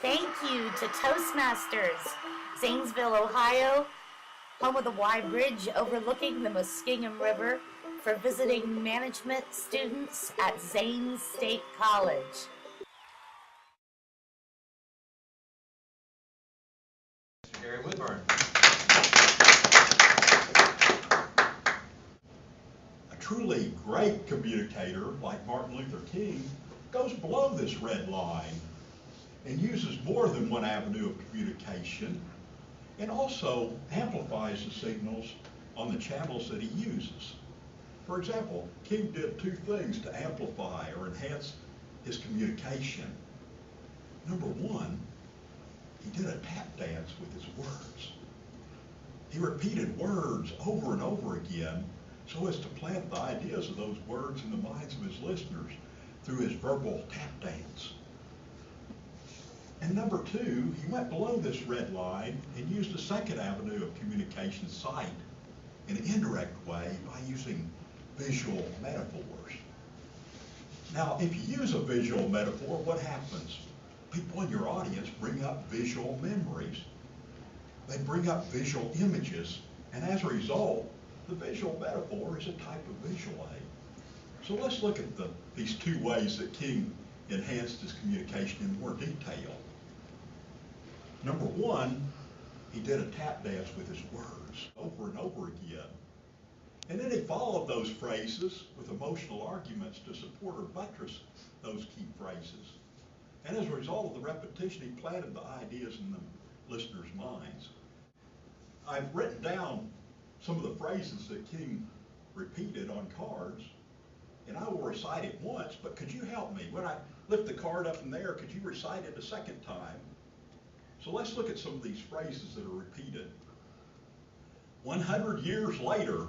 Thank you to Toastmasters, Zanesville, Ohio, home of the wide bridge overlooking the Muskingum River, for visiting management students at Zanes State College. Gary Lebrun. A truly great communicator like Martin Luther King goes below this red line and uses more than one avenue of communication, and also amplifies the signals on the channels that he uses. For example, King did two things to amplify or enhance his communication. Number one, he did a tap dance with his words. He repeated words over and over again so as to plant the ideas of those words in the minds of his listeners through his verbal tap dance. And number two, he went below this red line and used a second avenue of communication, sight, in an indirect way by using visual metaphors. Now, if you use a visual metaphor, what happens? People in your audience bring up visual memories. They bring up visual images, and as a result, the visual metaphor is a type of visual aid. So let's look at these two ways that King enhanced his communication in more detail. Number one, he did a tap dance with his words over and over again. And then he followed those phrases with emotional arguments to support or buttress those key phrases. And as a result of the repetition, he planted the ideas in the listeners' minds. I've written down some of the phrases that King repeated on cards, and I will recite it once, but could you help me? When I lift the card up in the air, could you recite it a second time? So let's look at some of these phrases that are repeated. 100 years later.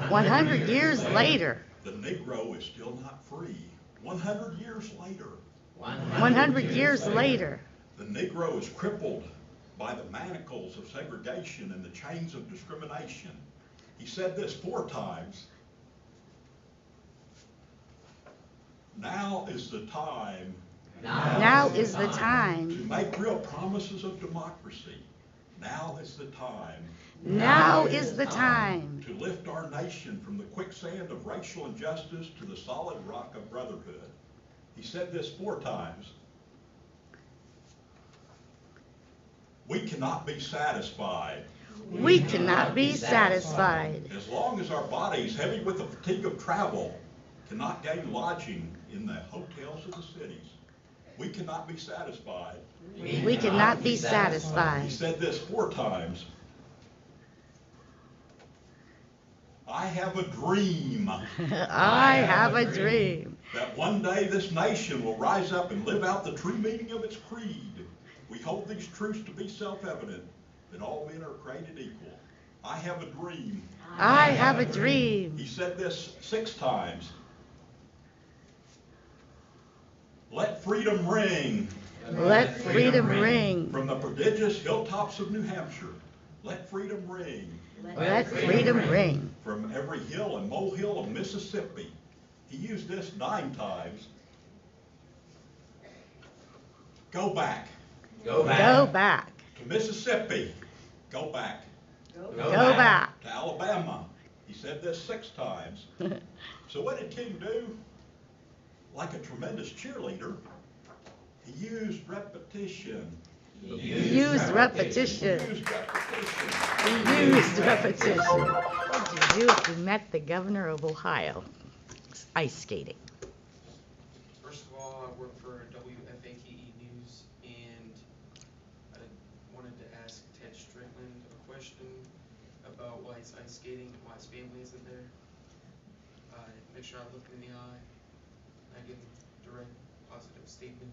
100 years later. The Negro is still not free. 100 years later. 100 years later. The Negro is crippled by the manacles of segregation and the chains of discrimination. He said this 4 times. Now is the time. Now is the time. To make real promises of democracy. Now is the time. Now is the time. To lift our nation from the quicksand of racial injustice to the solid rock of brotherhood. He said this 4 times. We cannot be satisfied. We cannot be satisfied. As long as our bodies, heavy with the fatigue of travel, cannot gain lodging in the hotels of the cities. We cannot be satisfied. We cannot be satisfied. He said this 4 times. I have a dream. I have a dream. That one day this nation will rise up and live out the true meaning of its creed. We hold these truths to be self-evident, that all men are created equal. I have a dream. I have a dream. He said this 6 times. Let freedom ring. Let freedom ring. From the prodigious hilltops of New Hampshire. Let freedom ring. Let freedom ring. From every hill and molehill of Mississippi. He used this 9 times. Go back. Go back. To Mississippi. Go back. Go back. To Alabama. He said this 6 times. So what did King do? Like a tremendous cheerleader, he used repetition. He used repetition. He used repetition. What did you do if you met the governor of Ohio? Ice skating. First of all, I work for WFAKE News, and I wanted to ask Ted Strickland a question about why he's ice skating and why his family isn't there. Make sure I look him in the eye. I give him a direct, positive statement.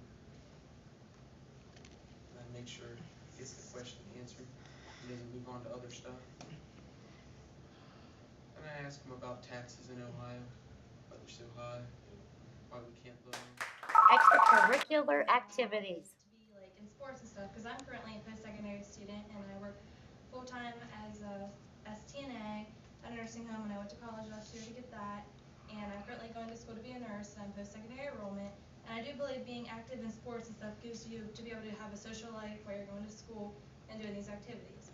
And I make sure he gets the question answered. And then we move on to other stuff. And I ask him about taxes in Ohio, why they're so high, why we can't loan. Extracurricular activities. To be like in sports and stuff, because I'm currently a post-secondary student and I work full-time as a STNA at a nursing home, and I went to college last year to get that. And I'm currently going to school to be a nurse, and I'm post-secondary enrollment. And I do believe being active in sports and stuff gives you to be able to have a social life while you're going to school and doing these activities.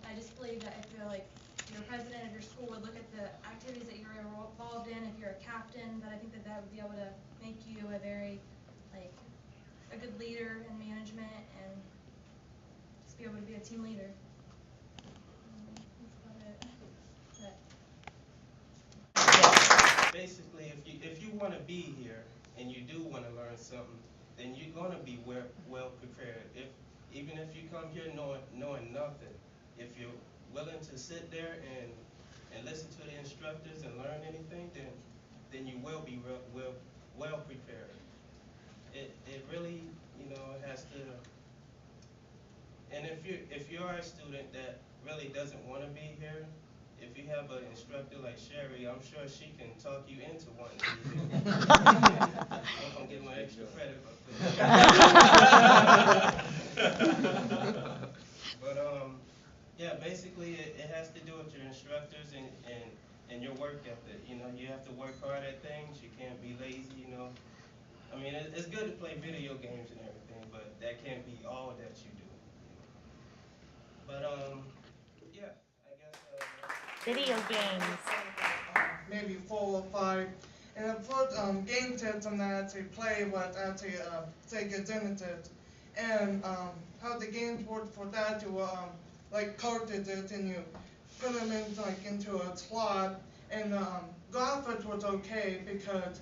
I just believe that if you're like your president of your school would look at the activities that you're involved in, if you're a captain, that I think that that would be able to make you a very like a good leader in management and just be able to be a team leader. That's about it. But Basically, if you want to be here and you do want to learn something, then you're going to be well prepared. Even if you come here knowing nothing, if you're willing to sit there and listen to the instructors and learn anything, then you will be well prepared. It really, has to. And if you're a student that really doesn't want to be here, if you have an instructor like Sherry, I'm sure she can talk you into wanting to be here. I'm gonna get my extra credit for that. But yeah, basically it has to do with your instructors and your work ethic. You have to work hard at things. You can't be lazy. I mean, it's good to play video games and everything, but that can't be all that you do. But yeah, I guess. Video games. Maybe 4 or 5. And the first game system that I actually play was actually Sega Genesis. And how the games work for that, you like cartridges and you put them into a slot. And graphics was okay because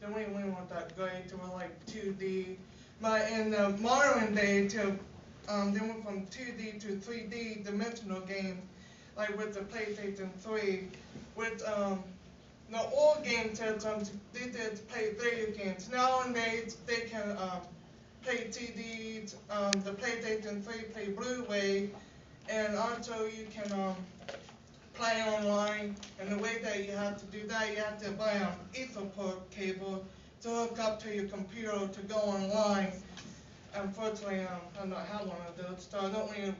they really weren't that great. They were like 2D. But in the modern day, they went from 2D to 3D dimensional games, like with the PlayStation 3. With the old game systems, they did play video games. Nowadays, they can play CDs, the PlayStation 3 play Blu-ray, and also you can play online. And the way that you have to do that, you have to buy an Etherport cable to hook up to your computer to go online. Unfortunately, I don't have one of those, so I don't really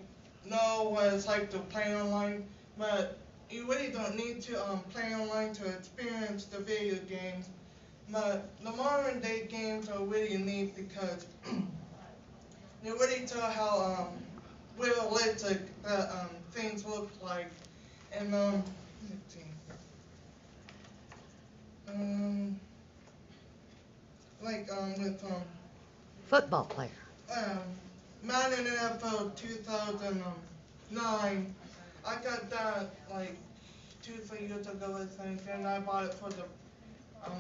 know what it's like to play online, but you really don't need to play online to experience the video games. But the modern day games are really neat because they really tell how realistic that things look like. And let's see. Like with Football player. Madden NFL 2009. I got that like 2-3 years ago, I think, and I bought it for the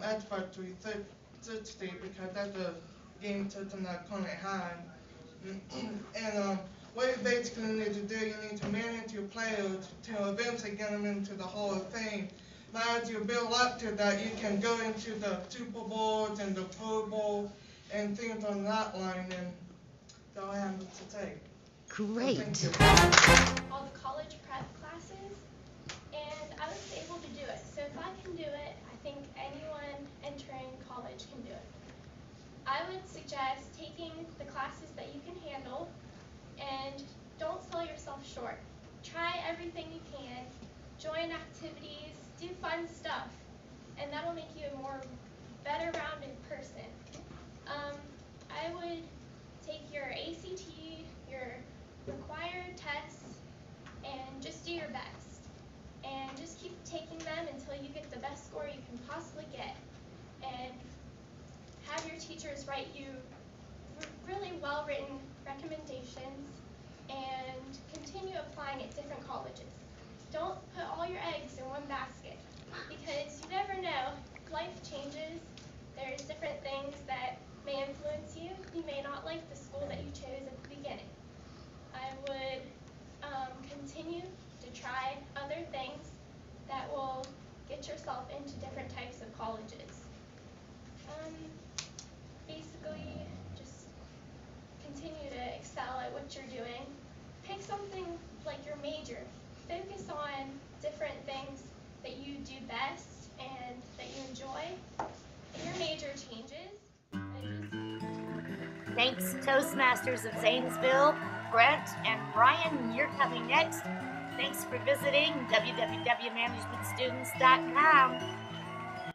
Xbox 360 because that's a game system that I couldn't have. And what you basically need to do, you need to manage your players to eventually get them into the Hall of Fame. Now, as you build up to that, you can go into the Super Bowls and the Pro Bowl and things on that line, and that's all I have to say. Great. So all the college prep classes, and I was able to do it. So if I can do it, I think anyone entering college can do it. I would suggest taking the classes that you can handle and don't sell yourself short. Try everything you can, join activities, do fun stuff, and that'll make you a more better-rounded person. I would take your ACT, your required tests, and just do your best. And just keep taking them until you get the best score you can possibly get. And have your teachers write you really well-written recommendations and continue applying at different colleges. Don't put all your eggs in one basket because you never know. Life changes. There's different things that may influence you. You may not like the school that you chose at the beginning. I would continue to try other things that will get yourself into different types of colleges. Basically, just continue to excel at what you're doing. Pick something like your major. Focus on different things that you do best and that you enjoy. If your major changes, Thanks, Toastmasters of Zanesville. Brent and Brian, you're coming next. Thanks for visiting www.managementstudents.com.